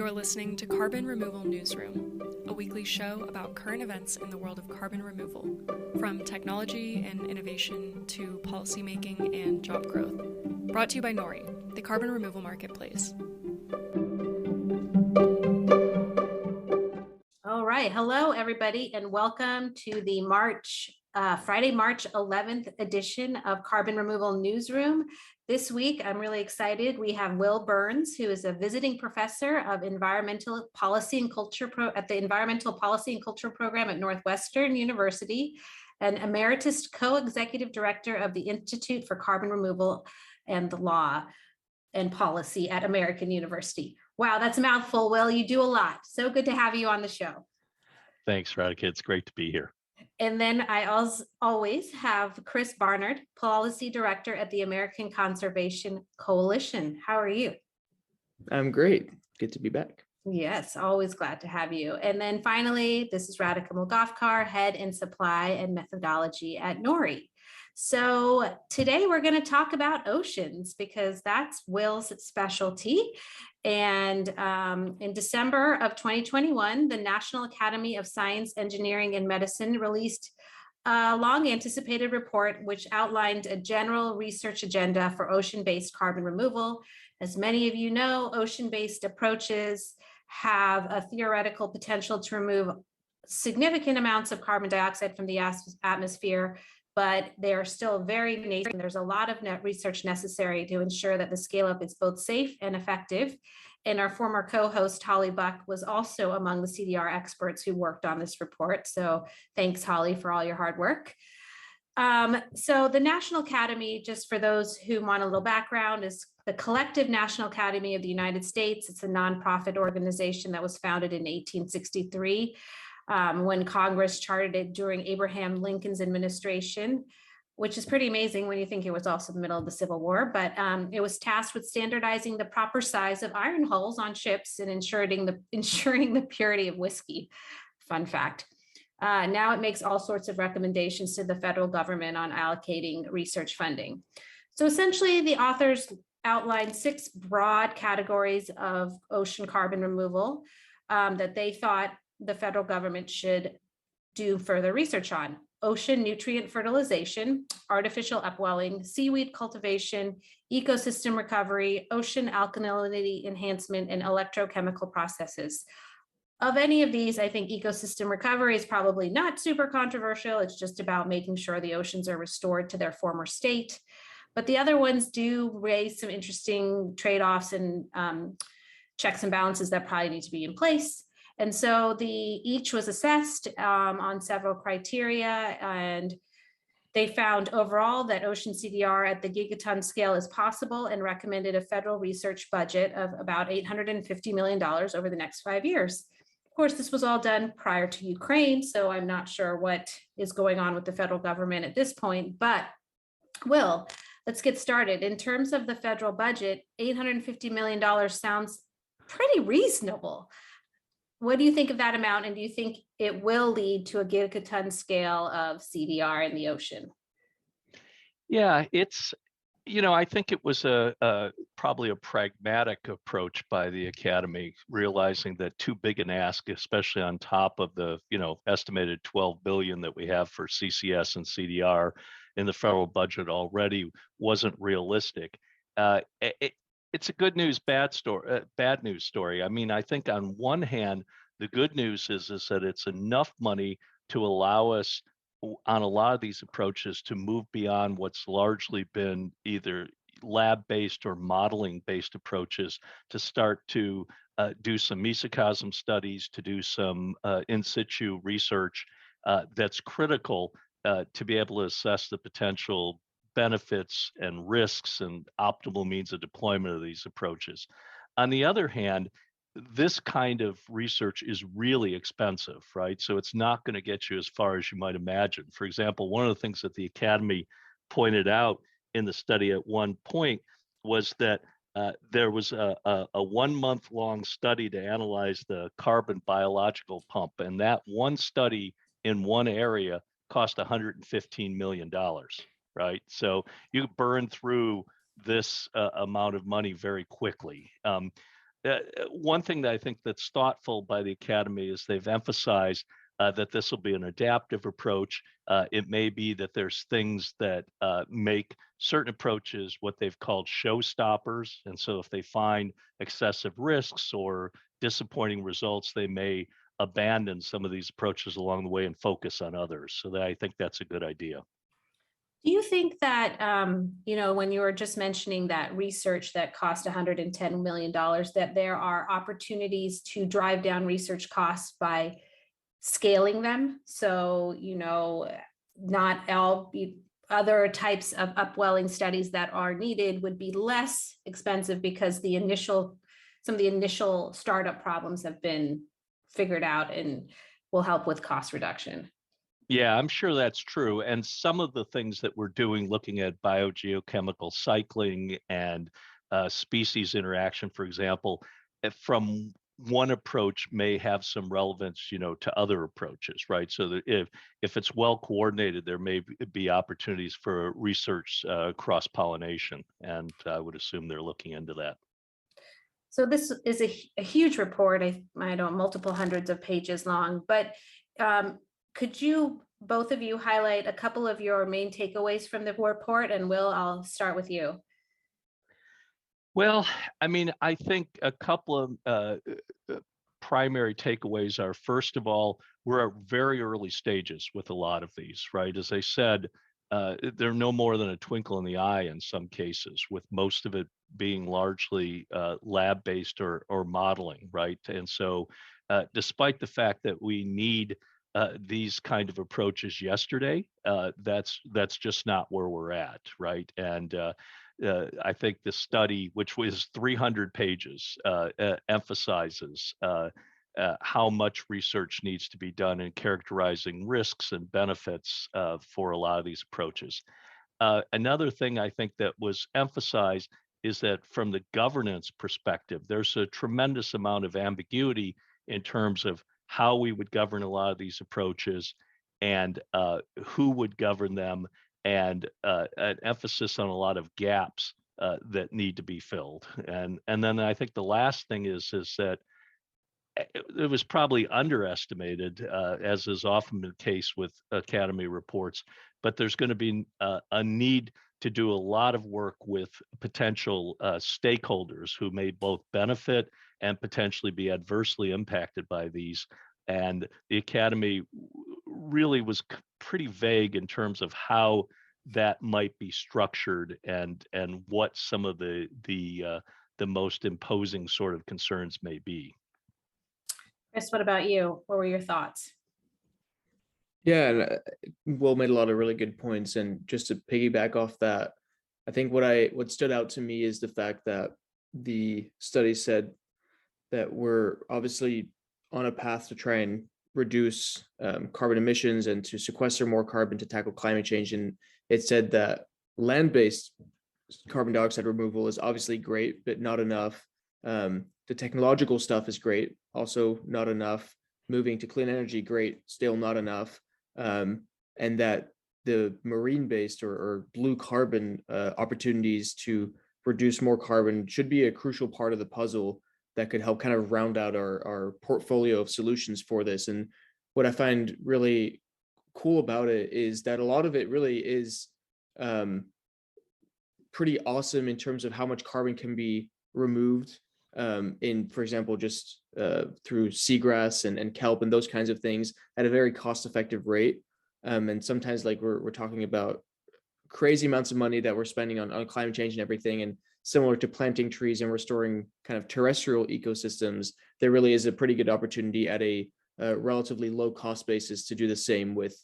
You're listening to Carbon Removal Newsroom, a weekly show about current events in the world of carbon removal, from technology and innovation to policymaking and job growth. Brought to you by Nori, the carbon removal marketplace. All right. Hello, everybody, and welcome to the Friday, March 11th edition of Carbon Removal Newsroom. This week, I'm really excited. We have Wil Burns, who is a visiting professor of Environmental Policy and Culture at the Environmental Policy and Culture Program at Northwestern University, and Emeritus Co-Executive Director of the Institute for Carbon Removal and the Law and Policy at American University. Wow, that's a mouthful, Wil. You do a lot. So good to have you on the show. Thanks, Radhika. It's great to be here. And then I always have Chris Barnard, Policy Director at the American Conservation Coalition. How are you? I'm great. Good to be back. Yes, always glad to have you. And then finally, this is Radhika Mulgafkar, Head in Supply and Methodology at Nori. So today we're going to talk about oceans because that's Wil's specialty. And in December of 2021, the National Academy of Science, Engineering, and Medicine released a long anticipated report which outlined a general research agenda for ocean-based carbon removal. As many of you know, ocean-based approaches have a theoretical potential to remove significant amounts of carbon dioxide from the atmosphere, but they are still very nascent. There's a lot of research necessary to ensure that the scale up is both safe and effective. And our former co-host, Holly Buck, was also among the CDR experts who worked on this report. So thanks, Holly, for all your hard work. So the National Academy, just for those who want a little background, is the Collective National Academy of the United States. It's a nonprofit organization that was founded in 1863. When Congress chartered it during Abraham Lincoln's administration, which is pretty amazing when you think it was also the middle of the Civil War, but it was tasked with standardizing the proper size of iron hulls on ships and ensuring the purity of whiskey. Fun fact. Now it makes all sorts of recommendations to the federal government on allocating research funding. So essentially, the authors outlined 6 broad categories of ocean carbon removal that they thought the federal government should do further research on: ocean nutrient fertilization, artificial upwelling, seaweed cultivation, ecosystem recovery, ocean alkalinity enhancement, and electrochemical processes. Of any of these, I think ecosystem recovery is probably not super controversial. It's just about making sure the oceans are restored to their former state. But the other ones do raise some interesting trade-offs and checks and balances that probably need to be in place. And so each was assessed on several criteria, and they found overall that ocean CDR at the gigaton scale is possible and recommended a federal research budget of about $850 million over the next 5 years. Of course, this was all done prior to Ukraine, so I'm not sure what is going on with the federal government at this point, but Wil, let's get started. In terms of the federal budget, $850 million sounds pretty reasonable. What do you think of that amount, and do you think it will lead to a gigaton scale of CDR in the ocean? Yeah, I think it was probably a pragmatic approach by the Academy, realizing that too big an ask, especially on top of the, estimated $12 billion that we have for CCS and CDR in the federal budget already, wasn't realistic. It's a good news, bad news story. I mean, I think on one hand, the good news is that it's enough money to allow us on a lot of these approaches to move beyond what's largely been either lab-based or modeling-based approaches to start to do some mesocosm studies, to do some in situ research that's critical to be able to assess the potential benefits and risks and optimal means of deployment of these approaches. On the other hand, this kind of research is really expensive, right? So it's not going to get you as far as you might imagine. For example, one of the things that the Academy pointed out in the study at one point was that there was a 1 month long study to analyze the carbon biological pump, and that one study in one area cost $115 million. Right? So you burn through this amount of money very quickly. one thing that I think that's thoughtful by the Academy is they've emphasized that this will be an adaptive approach. It may be that there's things that make certain approaches what they've called showstoppers. And so if they find excessive risks or disappointing results, they may abandon some of these approaches along the way and focus on others. So I think that's a good idea. Do you think that, when you were just mentioning that research that cost $110 million, that there are opportunities to drive down research costs by scaling them? So, not all other types of upwelling studies that are needed would be less expensive because some of the initial startup problems have been figured out and will help with cost reduction. Yeah, I'm sure that's true. And some of the things that we're doing, looking at biogeochemical cycling and species interaction, for example, from one approach may have some relevance, to other approaches, right? So that if it's well coordinated, there may be opportunities for research cross-pollination, and I would assume they're looking into that. So this is a huge report. I don't multiple hundreds of pages long, but could you, both of you, highlight a couple of your main takeaways from the report? And Wil, I'll start with you. Well, I think a couple of primary takeaways are, first of all, we're at very early stages with a lot of these, right? As I said, they're no more than a twinkle in the eye in some cases, with most of it being largely lab-based or modeling, right? And so despite the fact that we need these kind of approaches yesterday, that's just not where we're at, right? And I think the study, which was 300 pages, emphasizes how much research needs to be done in characterizing risks and benefits for a lot of these approaches. Another thing I think that was emphasized is that from the governance perspective, there's a tremendous amount of ambiguity in terms of how we would govern a lot of these approaches and who would govern them, and an emphasis on a lot of gaps that need to be filled. And then I think the last thing is that it was probably underestimated, as is often the case with Academy reports, but there's going to be a need to do a lot of work with potential stakeholders who may both benefit and potentially be adversely impacted by these. And the Academy really was pretty vague in terms of how that might be structured and what some of the most imposing sort of concerns may be. Chris, what about you? What were your thoughts? Yeah, and Will made a lot of really good points. And just to piggyback off that, I think what stood out to me is the fact that the study said that we're obviously on a path to try and reduce carbon emissions and to sequester more carbon to tackle climate change. And it said that land-based carbon dioxide removal is obviously great, but not enough. The technological stuff is great, also not enough. Moving to clean energy, great, still not enough. And that the marine-based or blue carbon opportunities to reduce more carbon should be a crucial part of the puzzle that could help kind of round out our portfolio of solutions for this. And what I find really cool about it is that a lot of it really is pretty awesome in terms of how much carbon can be removed in, for example, just through seagrass and kelp and those kinds of things at a very cost-effective rate. And sometimes, like, we're talking about crazy amounts of money that we're spending on climate change and everything. And similar to planting trees and restoring kind of terrestrial ecosystems, there really is a pretty good opportunity at a relatively low cost basis to do the same with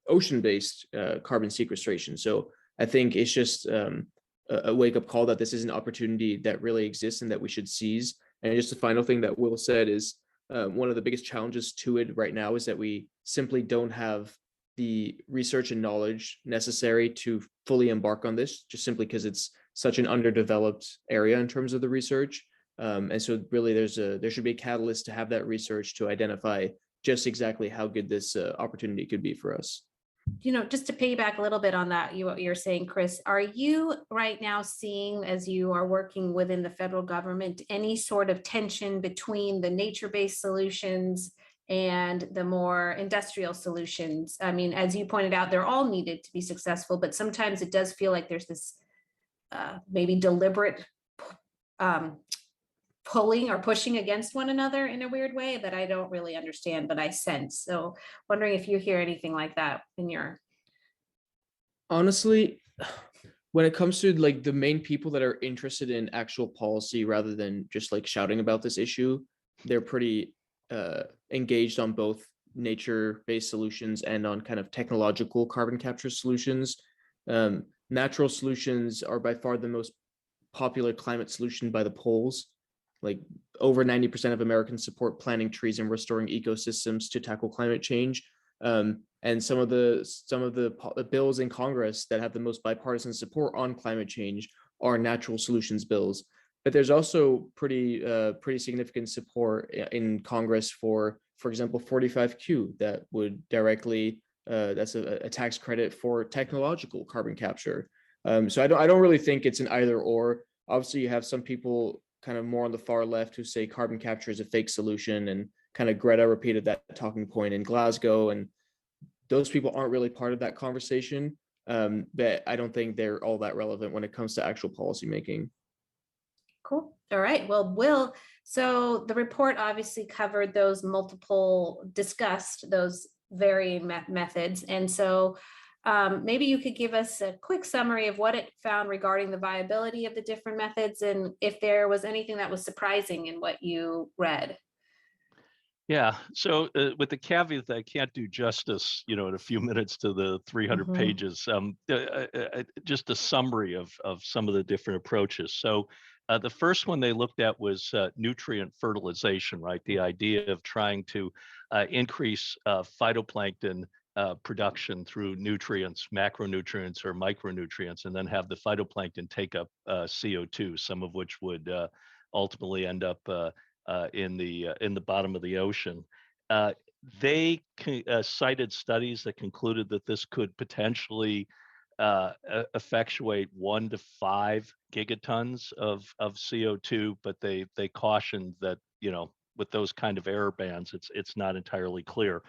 ocean-based carbon sequestration. So I think it's just a wake-up call that this is an opportunity that really exists and that we should seize. And just the final thing that Will said is one of the biggest challenges to it right now is that we simply don't have the research and knowledge necessary to fully embark on this, just simply because it's such an underdeveloped area in terms of the research. And so really there should be a catalyst to have that research to identify just exactly how good this opportunity could be for us. just to piggyback a little bit on that, what you're saying, Chris, are you right now seeing, as you are working within the federal government, any sort of tension between the nature-based solutions and the more industrial solutions? I mean, as you pointed out, they're all needed to be successful, but sometimes it does feel like there's this maybe deliberate pulling or pushing against one another in a weird way that I don't really understand, but I sense. So wondering if you hear anything like that in your. Honestly, when it comes to like the main people that are interested in actual policy rather than just like shouting about this issue, they're pretty engaged on both nature-based solutions and on kind of technological carbon capture solutions. Natural solutions are by far the most popular climate solution by the polls. Like over 90% of Americans support planting trees and restoring ecosystems to tackle climate change. And some of the bills in Congress that have the most bipartisan support on climate change are natural solutions bills. But there's also pretty significant support in Congress for example, 45Q that would directly that's a tax credit for technological carbon capture. So I don't really think it's an either or. Obviously, you have some people kind of more on the far left who say carbon capture is a fake solution, and kind of Greta repeated that talking point in Glasgow, and those people aren't really part of that conversation. But I don't think they're all that relevant when it comes to actual policy making. Cool. All right. Well, Will, so the report obviously covered those discussed those varying methods. And so maybe you could give us a quick summary of what it found regarding the viability of the different methods, and if there was anything that was surprising in what you read. Yeah. So with the caveat that I can't do justice, in a few minutes to the 300 pages, just a summary of some of the different approaches. So the first one they looked at was nutrient fertilization, right? The idea of trying to increase phytoplankton production through nutrients, macronutrients or micronutrients, and then have the phytoplankton take up CO2, some of which would ultimately end up in the bottom of the ocean. They cited studies that concluded that this could potentially effectuate 1 to 5 gigatons of CO2, but they cautioned that with those kind of error bands, it's not entirely clear.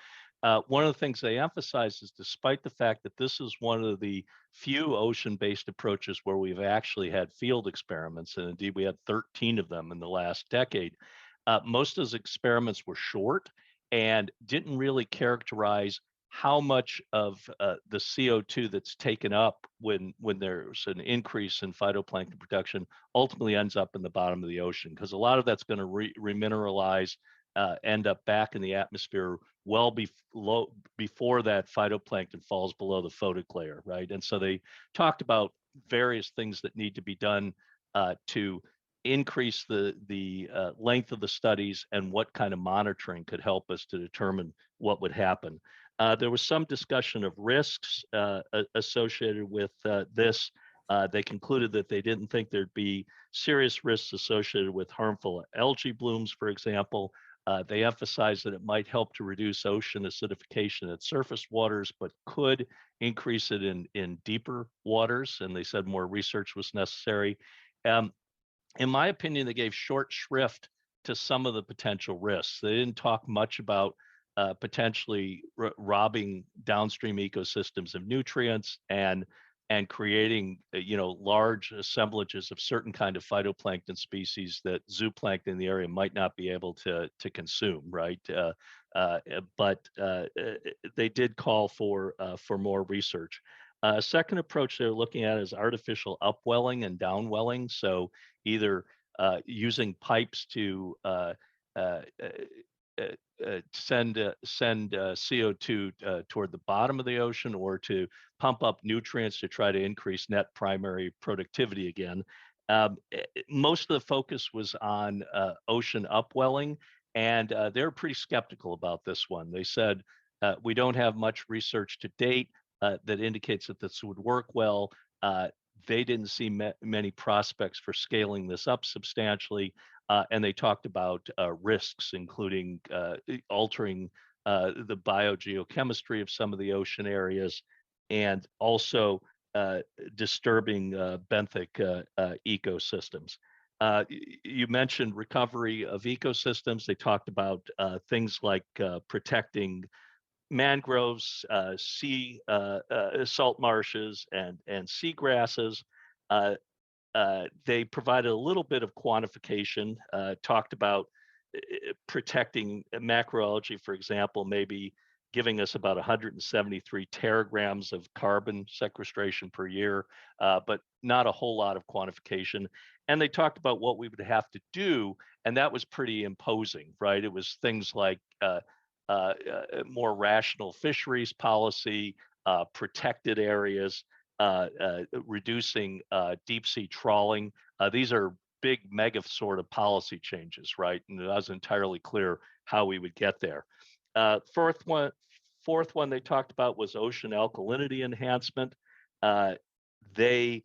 One of the things they emphasize is, despite the fact that this is one of the few ocean-based approaches where we've actually had field experiments, and indeed we had 13 of them in the last decade, most of those experiments were short and didn't really characterize how much of the CO2 that's taken up when there's an increase in phytoplankton production ultimately ends up in the bottom of the ocean, because a lot of that's going to remineralize, end up back in the atmosphere well before that phytoplankton falls below the photic layer, right? And so they talked about various things that need to be done to increase the length of the studies and what kind of monitoring could help us to determine what would happen. There was some discussion of risks associated with this. They concluded that they didn't think there'd be serious risks associated with harmful algae blooms, for example. They emphasized that it might help to reduce ocean acidification at surface waters, but could increase it in deeper waters. And they said more research was necessary. In my opinion, they gave short shrift to some of the potential risks. They didn't talk much about potentially robbing downstream ecosystems of nutrients and creating large assemblages of certain kind of phytoplankton species that zooplankton in the area might not be able to consume, right? But they did call for more research. A second approach they're looking at is artificial upwelling and downwelling. So either using pipes to send CO2 toward the bottom of the ocean, or to pump up nutrients to try to increase net primary productivity again. Most of the focus was on ocean upwelling, and they're pretty skeptical about this one. They said, we don't have much research to date that indicates that this would work well. They didn't see many prospects for scaling this up substantially. And they talked about risks, including altering the biogeochemistry of some of the ocean areas, and also disturbing benthic ecosystems. You mentioned recovery of ecosystems. They talked about things like protecting mangroves, sea salt marshes, and seagrasses. They provided a little bit of quantification, talked about protecting macroalgae, for example, maybe giving us about 173 teragrams of carbon sequestration per year, but not a whole lot of quantification. And they talked about what we would have to do, and that was pretty imposing, right? It was things like more rational fisheries policy, protected areas, reducing deep sea trawling. These are big mega sort of policy changes, right? And it was entirely clear how we would get there. Fourth one they talked about was ocean alkalinity enhancement. They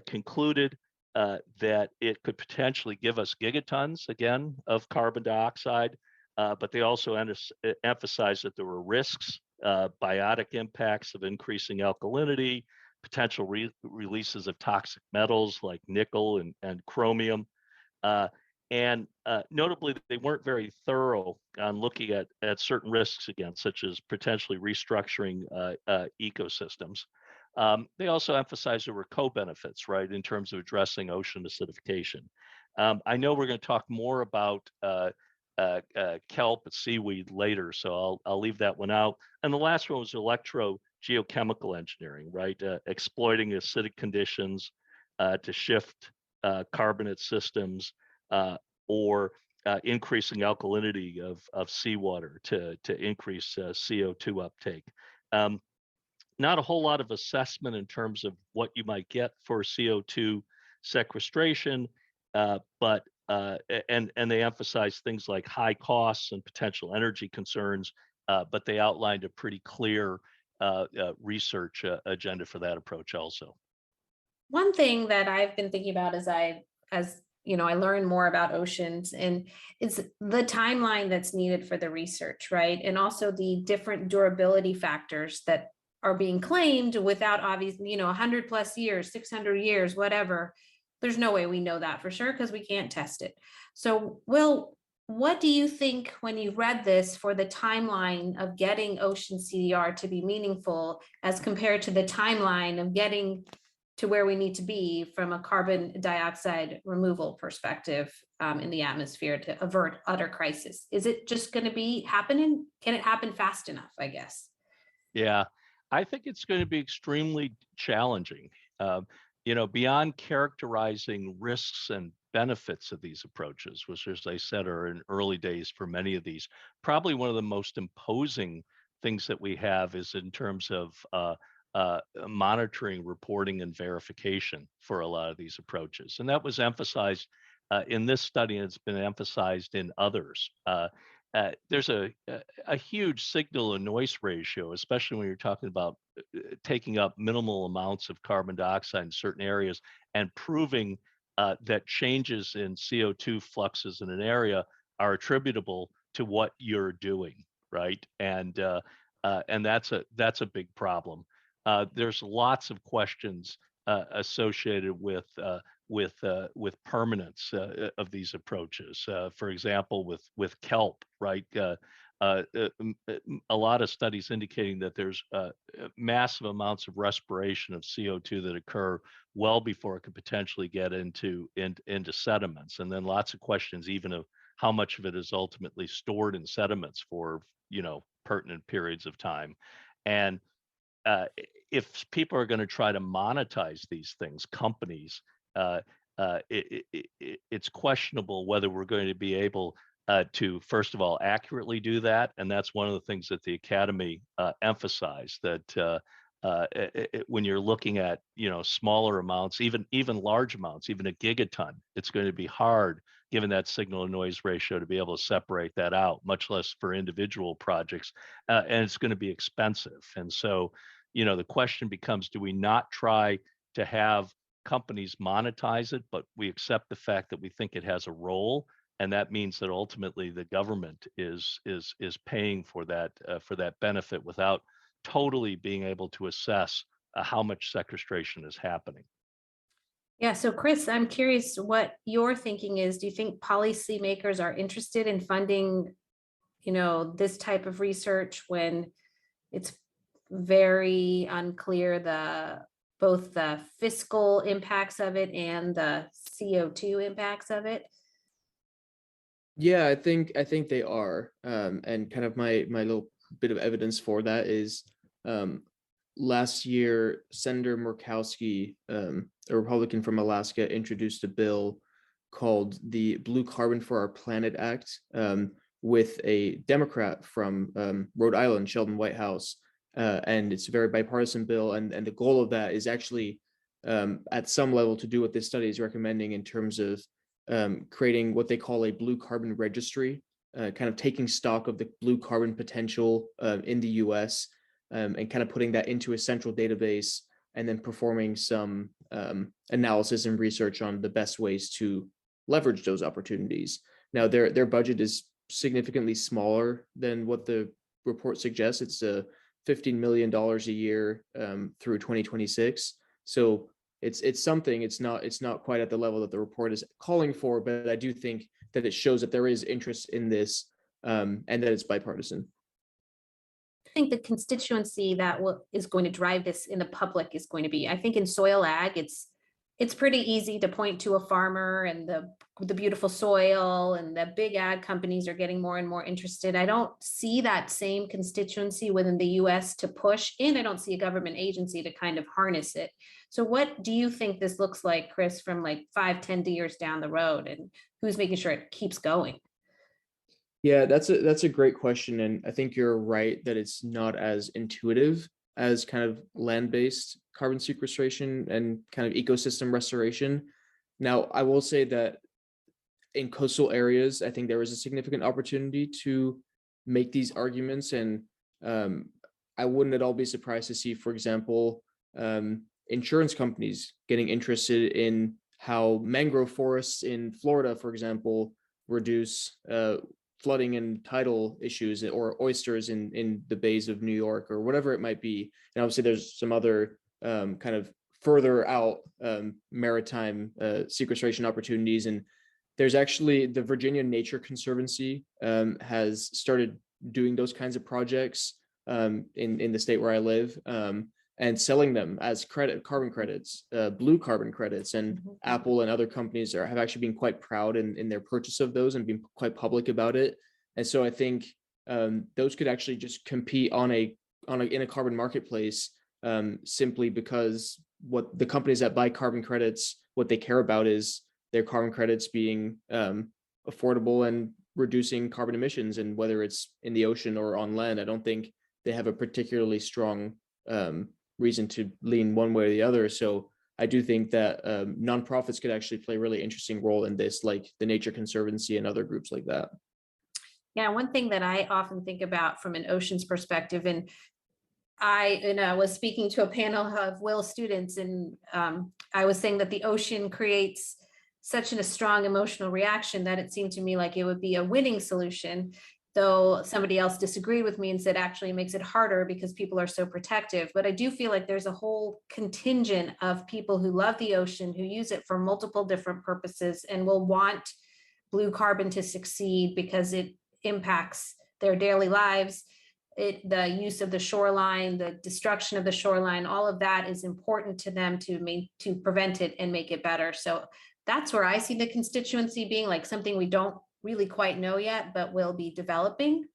concluded that it could potentially give us gigatons again of carbon dioxide, but they also emphasized that there were risks, biotic impacts of increasing alkalinity, potential releases of toxic metals like nickel and chromium. And notably, they weren't very thorough on looking at certain risks again, such as potentially restructuring ecosystems. They also emphasized there were co-benefits, right, in terms of addressing ocean acidification. I know we're going to talk more about kelp and seaweed later, so I'll leave that one out. And the last one was electrogeochemical engineering, right? Exploiting acidic conditions to shift carbonate systems, or increasing alkalinity of seawater to increase CO2 uptake. Not a whole lot of assessment in terms of what you might get for CO2 sequestration, but they emphasize things like high costs and potential energy concerns, but they outlined a pretty clear research agenda for that approach also. One thing that I've been thinking about as I learn more about oceans, and it's the timeline that's needed for the research, right? And also the different durability factors that are being claimed without obviously, 100 plus years, 600 years, whatever. There's no way we know that for sure because we can't test it. So, Wil, what do you think when you read this for the timeline of getting ocean CDR to be meaningful as compared to the timeline of getting to where we need to be from a carbon dioxide removal perspective in the atmosphere to avert utter crisis? Is it just going to be happening? Can it happen fast enough, I guess? Yeah, I think it's going to be extremely challenging. Beyond characterizing risks and benefits of these approaches, which, as I said, are in early days for many of these, probably one of the most imposing things that we have is in terms of monitoring, reporting, and verification for a lot of these approaches. And that was emphasized in this study, and it's been emphasized in others. There's a huge signal and noise ratio, especially when you're talking about taking up minimal amounts of carbon dioxide in certain areas and proving that changes in CO2 fluxes in an area are attributable to what you're doing, right? And that's a big problem. There's lots of questions associated with permanence of these approaches. For example, with kelp, right? A lot of studies indicating that there's massive amounts of respiration of CO2 that occur well before it could potentially get into sediments, and then lots of questions even of how much of it is ultimately stored in sediments for pertinent periods of time. And if people are going to try to monetize these things, companies, it's questionable whether we're going to be able to, first of all, accurately do that. And that's one of the things that the Academy emphasized, that when you're looking at smaller amounts, even large amounts, even a gigaton, it's going to be hard, given that signal to noise ratio, to be able to separate that out, much less for individual projects, and it's going to be expensive. And so, the question becomes, do we not try to have companies monetize it, but we accept the fact that we think it has a role, and that means that ultimately the government is paying for that benefit without totally being able to assess how much sequestration is happening. Yeah, so Chris, I'm curious what your thinking is. Do you think policymakers are interested in funding, this type of research when it's very unclear both the fiscal impacts of it and the CO2 impacts of it? Yeah, I think they are. And kind of my little bit of evidence for that is last year, Senator Murkowski, a Republican from Alaska, introduced a bill called the Blue Carbon for Our Planet Act with a Democrat from Rhode Island, Sheldon Whitehouse. And it's a very bipartisan bill. And the goal of that is actually at some level to do what this study is recommending in terms of creating what they call a blue carbon registry, kind of taking stock of the blue carbon potential in the US and kind of putting that into a central database and then performing some analysis and research on the best ways to leverage those opportunities. Now, their budget is significantly smaller than what the report suggests. It's $15 million a year through 2026. So it's something. It's not quite at the level that the report is calling for, but I do think that it shows that there is interest in this and that it's bipartisan. I think the constituency that is going to drive this in the public is going to be, I think in soil ag, it's pretty easy to point to a farmer and the beautiful soil, and the big ag companies are getting more and more interested. I don't see that same constituency within the US to push, and I don't see a government agency to kind of harness it. So what do you think this looks like, Chris, from like 5-10 years down the road, and who's making sure it keeps going? Yeah, that's a great question. And I think you're right that it's not as intuitive as kind of land-based carbon sequestration and kind of ecosystem restoration. Now, I will say that in coastal areas, I think there is a significant opportunity to make these arguments. And I wouldn't at all be surprised to see, for example, insurance companies getting interested in how mangrove forests in Florida, for example, reduce flooding and tidal issues, or oysters in the bays of New York, or whatever it might be. And obviously there's some other kind of further out maritime sequestration opportunities. And there's actually the Virginia Nature Conservancy has started doing those kinds of projects in the state where I live, and selling them as carbon credits, blue carbon credits. And Apple and other companies have actually been quite proud in their purchase of those and been quite public about it. And so I think those could actually just compete in a carbon marketplace, simply because what the companies that buy carbon credits, what they care about is their carbon credits being affordable and reducing carbon emissions. And whether it's in the ocean or on land, I don't think they have a particularly strong reason to lean one way or the other. So I do think that nonprofits could actually play a really interesting role in this, like the Nature Conservancy and other groups like that. Yeah, one thing that I often think about from an oceans perspective, and I was speaking to a panel of Wil students, and I was saying that the ocean creates such a strong emotional reaction that it seemed to me like it would be a winning solution, though somebody else disagreed with me and said actually it makes it harder because people are so protective. But I do feel like there's a whole contingent of people who love the ocean, who use it for multiple different purposes, and will want blue carbon to succeed because it impacts their daily lives. The use of the shoreline, the destruction of the shoreline, all of that is important to them to prevent it and make it better. So that's where I see the constituency being, like something we don't really quite know yet, but will be developing.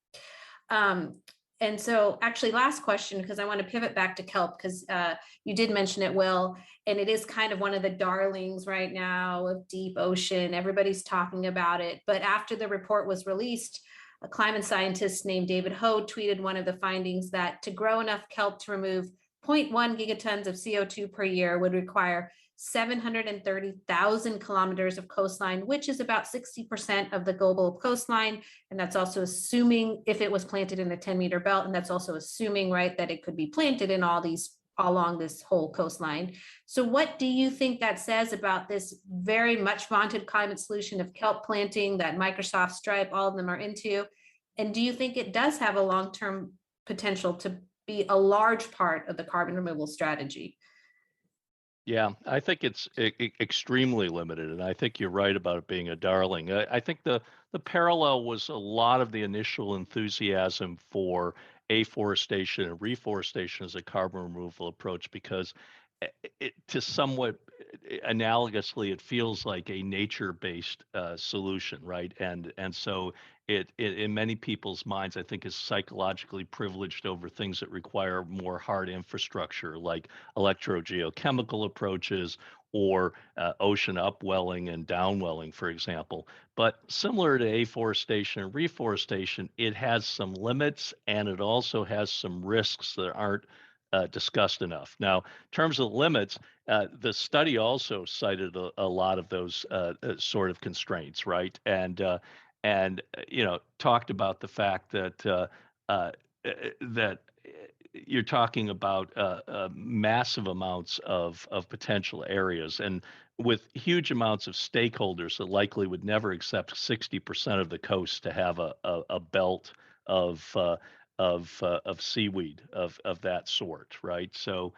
And so actually last question, because I want to pivot back to kelp, because you did mention it, Wil, and it is kind of one of the darlings right now of deep ocean. Everybody's talking about it. But after the report was released, a climate scientist named David Ho tweeted one of the findings that to grow enough kelp to remove 0.1 gigatons of CO2 per year would require 730,000 kilometers of coastline, which is about 60% of the global coastline. And that's also assuming if it was planted in a 10-meter belt. And that's also assuming, right, that it could be planted in all along this whole coastline. So what do you think that says about this very much vaunted climate solution of kelp planting that Microsoft, Stripe, all of them are into? And do you think it does have a long-term potential to be a large part of the carbon removal strategy? Yeah, I think it's extremely limited, and I think you're right about it being a darling. I think the parallel was a lot of the initial enthusiasm for afforestation and reforestation as a carbon removal approach, because to somewhat analogously, it feels like a nature-based solution, right? And so it in many people's minds, I think, is psychologically privileged over things that require more hard infrastructure, like electrogeochemical approaches or ocean upwelling and downwelling, for example. But similar to afforestation and reforestation, it has some limits, and it also has some risks that aren't discussed enough. Now, in terms of limits, the study also cited a lot of those sort of constraints, right? And talked about the fact that that you're talking about massive amounts of potential areas, and with huge amounts of stakeholders that likely would never accept 60% of the coast to have a belt of seaweed of that sort, right? So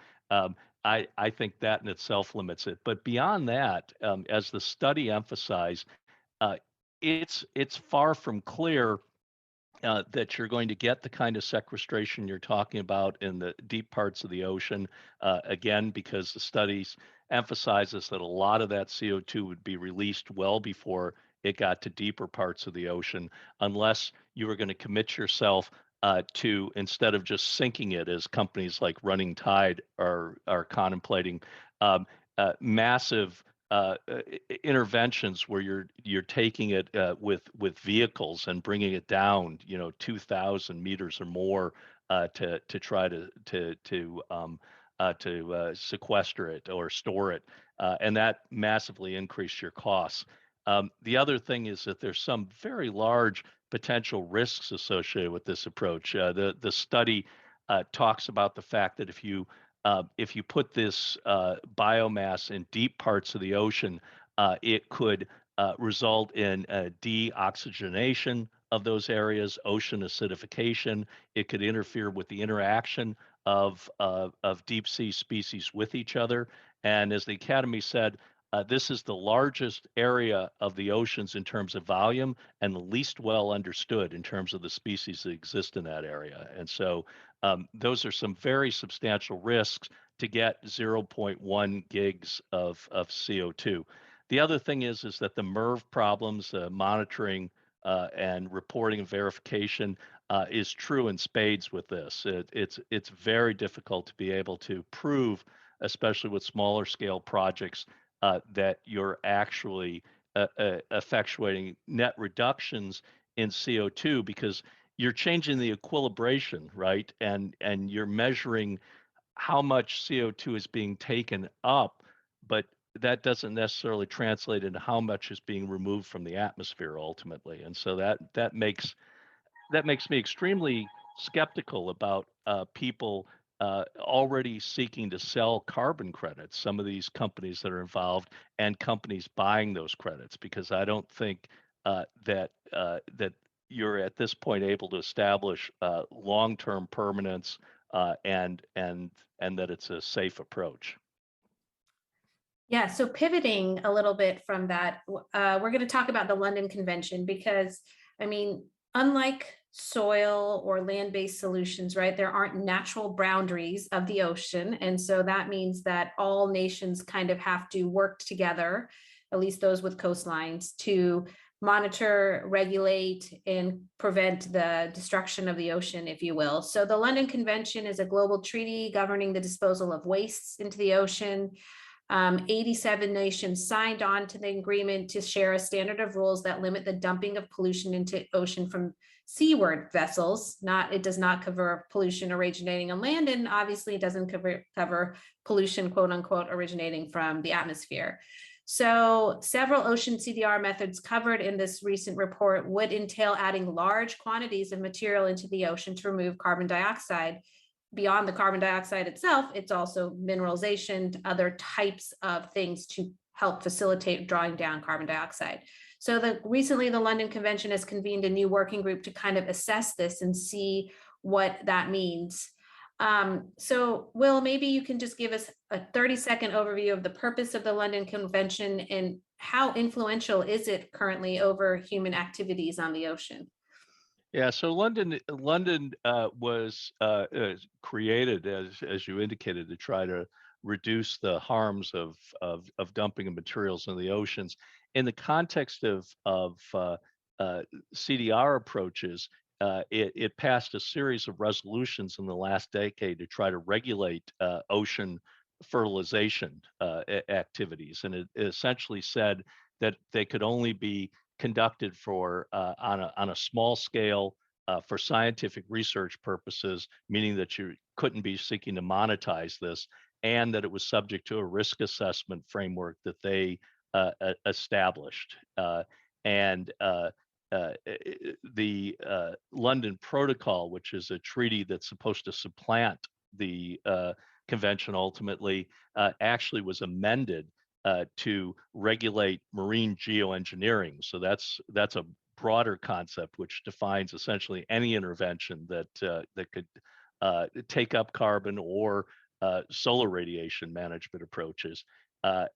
I think that in itself limits it. But beyond that, as the study emphasized, uh, it's far from clear that you're going to get the kind of sequestration you're talking about in the deep parts of the ocean. Again, because the studies emphasizes that a lot of that CO2 would be released well before it got to deeper parts of the ocean, unless you were going to commit yourself to, instead of just sinking it, as companies like Running Tide are contemplating, massive interventions where you're taking it with vehicles and bringing it down, 2,000 meters or more to try to sequester it or store it, and that massively increased your costs. The other thing is that there's some very large potential risks associated with this approach. The study talks about the fact that if you put this biomass in deep parts of the ocean, it could result in deoxygenation of those areas, ocean acidification. It could interfere with the interaction of deep sea species with each other. And as the Academy said, this is the largest area of the oceans in terms of volume and the least well understood in terms of the species that exist in that area. And so those are some very substantial risks to get zero point 0.1 gigs of CO2. The other thing is that the MERV problems, monitoring and reporting and verification, is true in spades with this. It's very difficult to be able to prove, especially with smaller scale projects, that you're actually effectuating net reductions in CO2, because you're changing the equilibration, right? And you're measuring how much CO2 is being taken up, but that doesn't necessarily translate into how much is being removed from the atmosphere ultimately. And so that makes me extremely skeptical about people already seeking to sell carbon credits, some of these companies that are involved and companies buying those credits, because I don't think that you're at this point able to establish long-term permanence and that it's a safe approach. Yeah, so pivoting a little bit from that, we're going to talk about the London Convention, because, I mean, unlike soil or land-based solutions, right, there aren't natural boundaries of the ocean. And so that means that all nations kind of have to work together, at least those with coastlines, to monitor, regulate, and prevent the destruction of the ocean, if you will. So the London Convention is a global treaty governing the disposal of wastes into the ocean. 87 nations signed on to the agreement to share a standard of rules that limit the dumping of pollution into ocean from seaward vessels. It does not cover pollution originating on land, and obviously it doesn't cover pollution, quote unquote, originating from the atmosphere. So several ocean CDR methods covered in this recent report would entail adding large quantities of material into the ocean to remove carbon dioxide. Beyond the carbon dioxide itself, it's also mineralization, other types of things to help facilitate drawing down carbon dioxide. So recently the London Convention has convened a new working group to kind of assess this and see what that means. So Will, maybe you can just give us a 30-second overview of the purpose of the London Convention and how influential is it currently over human activities on the ocean? Yeah, so London was created, as you indicated, to try to reduce the harms of dumping of materials in the oceans. In the context of CDR approaches, it passed a series of resolutions in the last decade to try to regulate ocean fertilization activities, and it essentially said that they could only be conducted for on a small scale for scientific research purposes, meaning that you couldn't be seeking to monetize this, and that it was subject to a risk assessment framework that they established. And the London Protocol, which is a treaty that's supposed to supplant the convention ultimately, actually was amended to regulate marine geoengineering. So that's a broader concept which defines essentially any intervention that could take up carbon or solar radiation management approaches.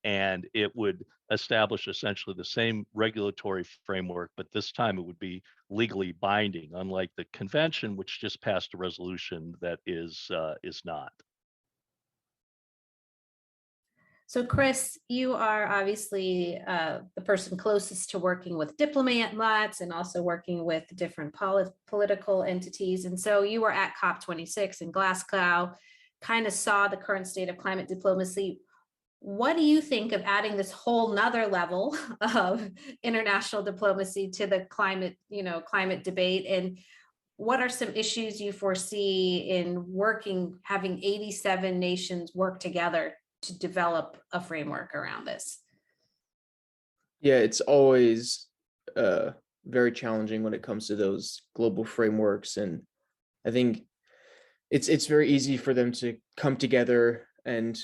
And it would establish essentially the same regulatory framework, but this time it would be legally binding, unlike the convention, which just passed a resolution that is not. So Chris, you are obviously the person closest to working with diplomats and also working with different political entities. And so you were at COP26 in Glasgow, kind of saw the current state of climate diplomacy. What do you think of adding this whole nother level of international diplomacy to the climate debate? And what are some issues you foresee in having 87 nations work together to develop a framework around this? Yeah, it's always very challenging when it comes to those global frameworks. And I think it's very easy for them to come together and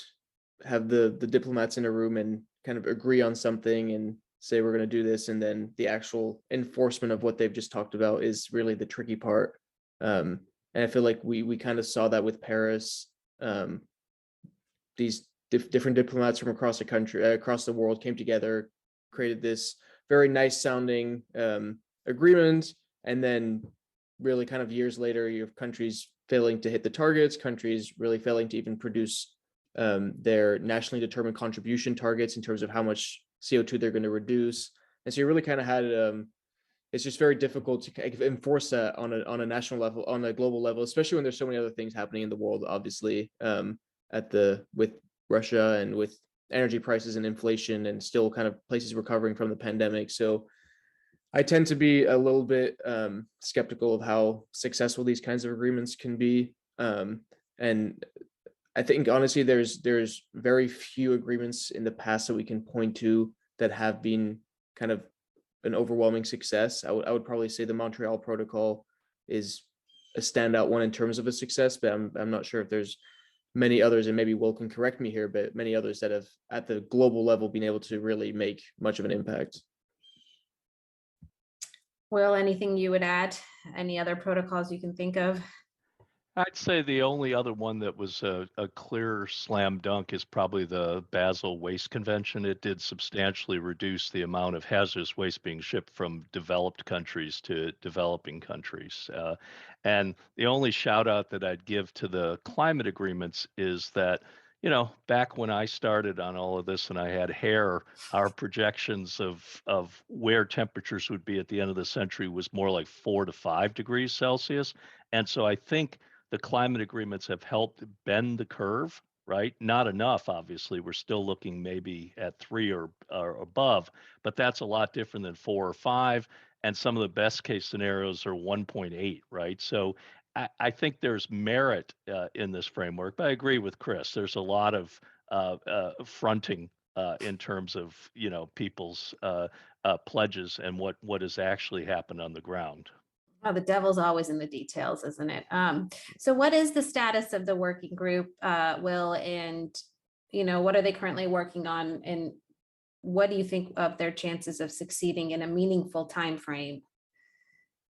have the diplomats in a room and kind of agree on something and say we're going to do this, and then the actual enforcement of what they've just talked about is really the tricky part. And I feel like we kind of saw that with Paris. These different diplomats from across the country, across the world, came together, created this very nice sounding agreement, and then really kind of years later, you have countries failing to hit the targets, countries really failing to even produce their nationally determined contribution targets in terms of how much CO2 they're going to reduce. And so you really kind of had it's just very difficult to enforce that on a national level, on a global level, especially when there's so many other things happening in the world, obviously, with Russia and with energy prices and inflation, and still kind of places recovering from the pandemic. So I tend to be a little bit skeptical of how successful these kinds of agreements can be. And I think honestly, there's very few agreements in the past that we can point to that have been kind of an overwhelming success. I would probably say the Montreal Protocol is a standout one in terms of a success, but I'm not sure if there's many others, and maybe Will can correct me here, but many others that have at the global level been able to really make much of an impact. Will, anything you would add? Any other protocols you can think of? I'd say the only other one that was a clear slam dunk is probably the Basel Waste Convention. It did substantially reduce the amount of hazardous waste being shipped from developed countries to developing countries. And the only shout out that I'd give to the climate agreements is that, back when I started on all of this and I had hair, our projections of where temperatures would be at the end of the century was more like 4 to 5 degrees Celsius. And so I think the climate agreements have helped bend the curve, right? Not enough, obviously. We're still looking maybe at 3 or above, but that's a lot different than 4 or 5. And some of the best case scenarios are 1.8, right? So I think there's merit in this framework, but I agree with Chris. There's a lot of fronting in terms of, people's pledges and what has actually happened on the ground. Well, the devil's always in the details, isn't it? So what is the status of the working group, Will, and, what are they currently working on? And what do you think of their chances of succeeding in a meaningful time frame?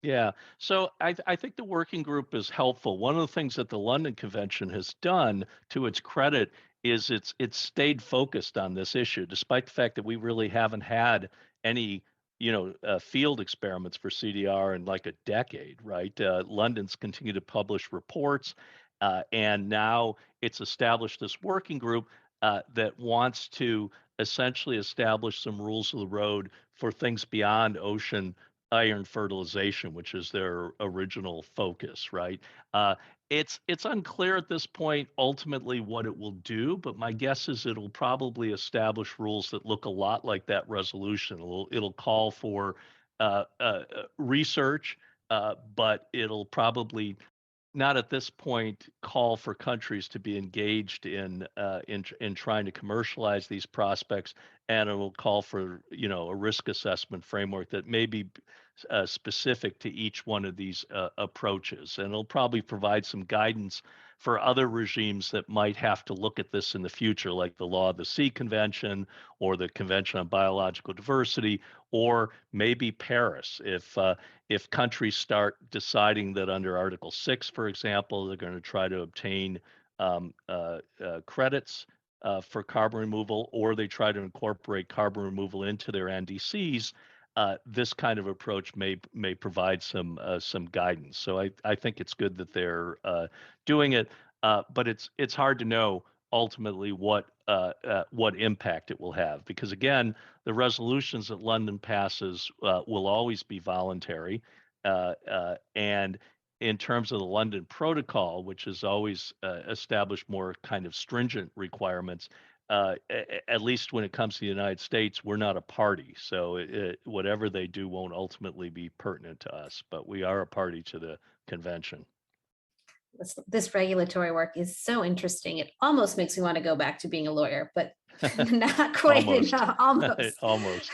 Yeah. So I think the working group is helpful. One of the things that the London Convention has done, to its credit, is it's stayed focused on this issue, despite the fact that we really haven't had any, field experiments for CDR in like a decade, right? London's continued to publish reports, and now it's established this working group that wants to essentially establish some rules of the road for things beyond ocean iron fertilization, which is their original focus, right? It's unclear at this point ultimately what it will do, but my guess is it'll probably establish rules that look a lot like that resolution. It'll call for research, but it'll probably not at this point call for countries to be engaged in trying to commercialize these prospects, and it will call for a risk assessment framework that may be specific to each one of these approaches, and it'll probably provide some guidance for other regimes that might have to look at this in the future, like the Law of the Sea Convention or the Convention on Biological Diversity, or maybe Paris if countries start deciding that under Article 6, for example, they're going to try to obtain credits for carbon removal, or they try to incorporate carbon removal into their NDCs, this kind of approach may provide some guidance. So I think it's good that they're doing it, but it's hard to know ultimately what impact it will have, because again, the resolutions that London passes will always be voluntary, and in terms of the London Protocol, which has always established more kind of stringent requirements, at least when it comes to the United States, we're not a party. So whatever they do won't ultimately be pertinent to us, but we are a party to the convention. This regulatory work is so interesting. It almost makes me want to go back to being a lawyer, but not quite Almost. enough. Almost. Almost.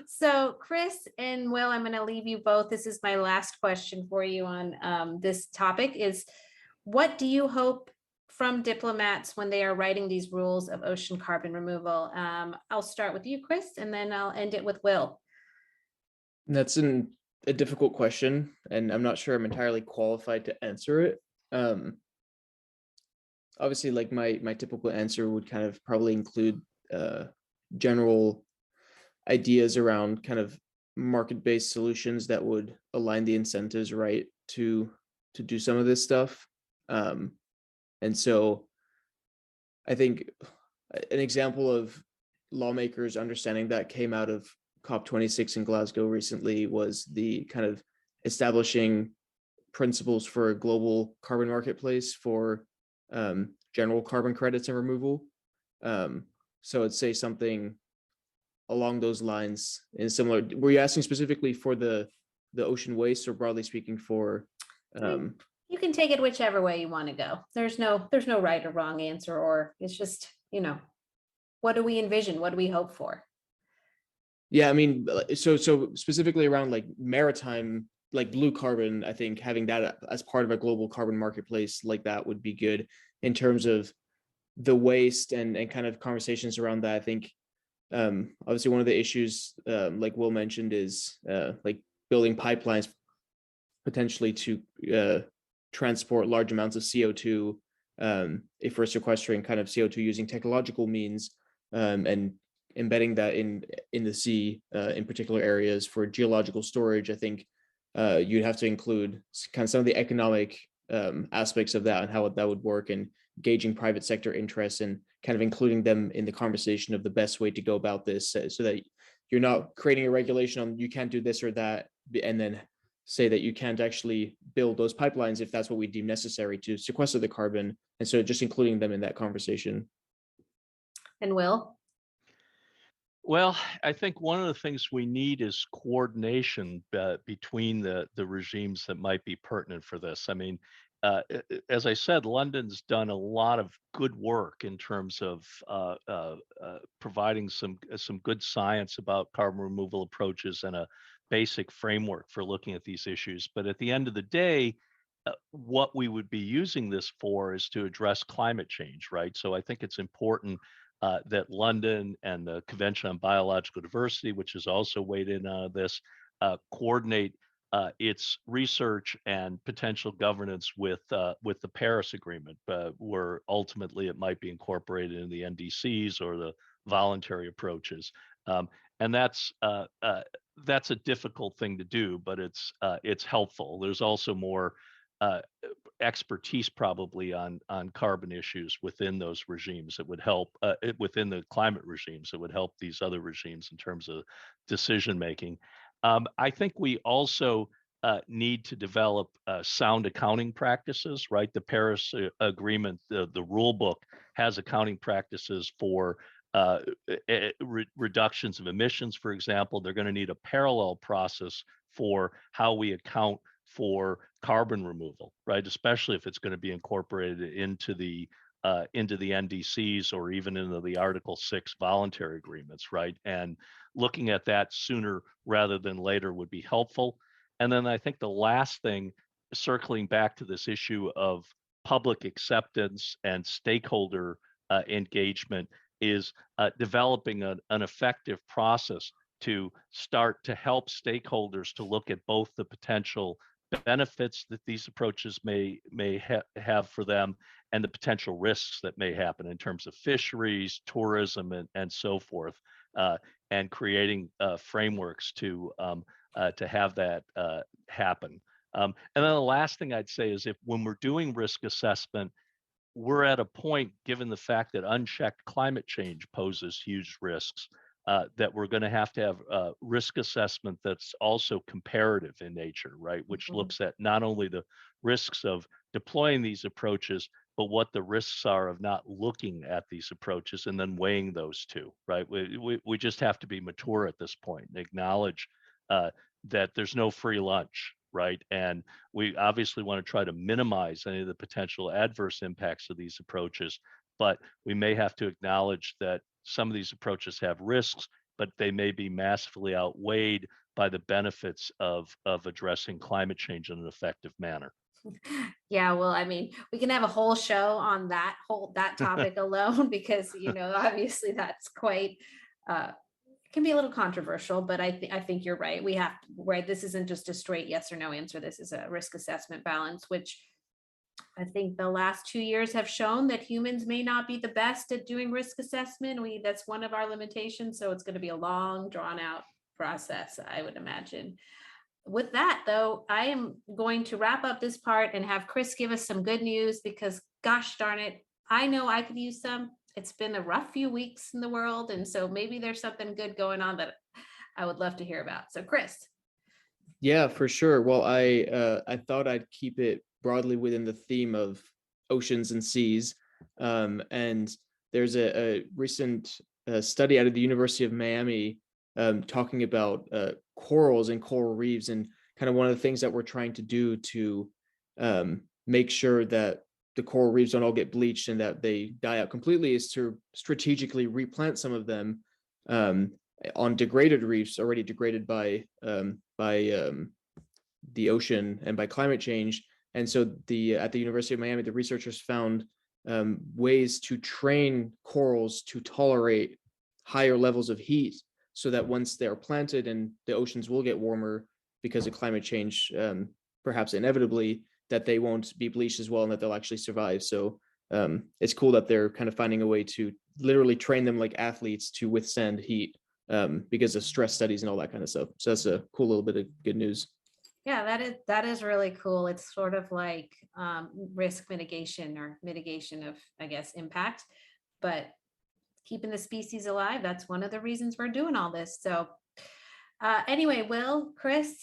So Chris and Will, I'm going to leave you both. This is my last question for you on this topic is, what do you hope from diplomats when they are writing these rules of ocean carbon removal? I'll start with you, Chris, and then I'll end it with Will. That's a difficult question, and I'm not sure I'm entirely qualified to answer it. Obviously, like my typical answer would kind of probably include general ideas around kind of market-based solutions that would align the incentives right to do some of this stuff. And so I think an example of lawmakers understanding that came out of COP26 in Glasgow recently was the kind of establishing principles for a global carbon marketplace for general carbon credits and removal. So I'd say something along those lines. And similar, were you asking specifically for the ocean waste, or broadly speaking for? You can take it whichever way you want to go. There's no right or wrong answer, or it's just, what do we envision? What do we hope for? Yeah, I mean, so specifically around like maritime, like blue carbon, I think having that as part of a global carbon marketplace like that would be good. In terms of the waste and kind of conversations around that, I think obviously one of the issues, like Will mentioned, is like building pipelines potentially to transport large amounts of CO2 if we're sequestering kind of CO2 using technological means, and embedding that in the sea in particular areas for geological storage. I think you'd have to include kind of some of the economic aspects of that and how that would work, and gauging private sector interests and kind of including them in the conversation of the best way to go about this, so that you're not creating a regulation on you can't do this or that, and then say that you can't actually build those pipelines if that's what we deem necessary to sequester the carbon. And so just including them in that conversation. And Will? Well, I think one of the things we need is coordination between the regimes that might be pertinent for this. I mean, as I said, London's done a lot of good work in terms of providing some good science about carbon removal approaches and a basic framework for looking at these issues. But at the end of the day, what we would be using this for is to address climate change, right? So I think it's important that London and the Convention on Biological Diversity, which has also weighed in on this, coordinate its research and potential governance with the Paris Agreement, where ultimately it might be incorporated in the NDCs or the voluntary approaches. And that's a difficult thing to do, but it's helpful. There's also more expertise probably on carbon issues within those regimes that would help within the climate regimes that would help these other regimes in terms of decision making. I think we also need to develop sound accounting practices, right? The Paris Agreement, the rule book has accounting practices for reductions of emissions, for example. They're going to need a parallel process for how we account for carbon removal, right? Especially if it's going to be incorporated into the NDCs or even into the Article 6 voluntary agreements, right? And looking at that sooner rather than later would be helpful. And then I think the last thing, circling back to this issue of public acceptance and stakeholder engagement, is developing an effective process to start to help stakeholders to look at both the potential benefits that these approaches may have for them and the potential risks that may happen in terms of fisheries, tourism, and so forth, and creating frameworks to have that happen. And then the last thing I'd say is, if when we're doing risk assessment, we're at a point, given the fact that unchecked climate change poses huge risks, that we're going to have risk assessment that's also comparative in nature, right? Which looks at not only the risks of deploying these approaches, but what the risks are of not looking at these approaches and then weighing those two, right? We just have to be mature at this point and acknowledge that there's no free lunch, right? And we obviously want to try to minimize any of the potential adverse impacts of these approaches, but we may have to acknowledge that some of these approaches have risks, but they may be massively outweighed by the benefits of addressing climate change in an effective manner. Yeah, well, I mean, we can have a whole show on that topic alone, because, obviously that's quite can be a little controversial, but I think you're right. We have to, right? This isn't just a straight yes or no answer. This is a risk assessment balance, which I think the last 2 years have shown that humans may not be the best at doing risk assessment. That's one of our limitations. So it's going to be a long, drawn out process, I would imagine. With that, though, I am going to wrap up this part and have Chris give us some good news, because gosh darn it, I know I could use some. It's been a rough few weeks in the world, and so maybe there's something good going on that I would love to hear about. So Chris. Yeah, for sure. Well, I thought I'd keep it broadly within the theme of oceans and seas. And there's a recent study out of the University of Miami talking about corals and coral reefs, and kind of one of the things that we're trying to do to make sure that the coral reefs don't all get bleached and that they die out completely is to strategically replant some of them on degraded reefs, already degraded by the ocean and by climate change. And so at the University of Miami, the researchers found ways to train corals to tolerate higher levels of heat, so that once they're planted and the oceans will get warmer because of climate change, perhaps inevitably, that they won't be bleached as well and that they'll actually survive. So it's cool that they're kind of finding a way to literally train them like athletes to withstand heat because of stress studies and all that kind of stuff. So that's a cool little bit of good news. Yeah, that is really cool. It's sort of like risk mitigation or mitigation of, I guess, impact, but keeping the species alive. That's one of the reasons we're doing all this. So anyway, Wil, Chris,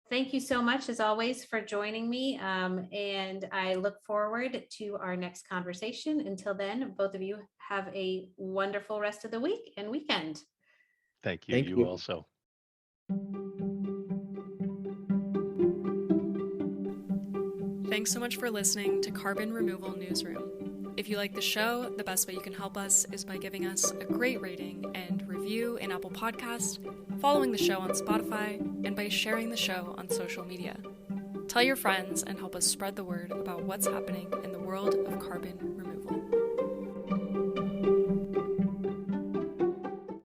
thank you so much, as always, for joining me. And I look forward to our next conversation. Until then, both of you have a wonderful rest of the week and weekend. Thank you. You also. Thanks so much for listening to Carbon Removal Newsroom. If you like the show, the best way you can help us is by giving us a great rating and review in Apple Podcasts, following the show on Spotify, and by sharing the show on social media. Tell your friends and help us spread the word about what's happening in the world of carbon removal.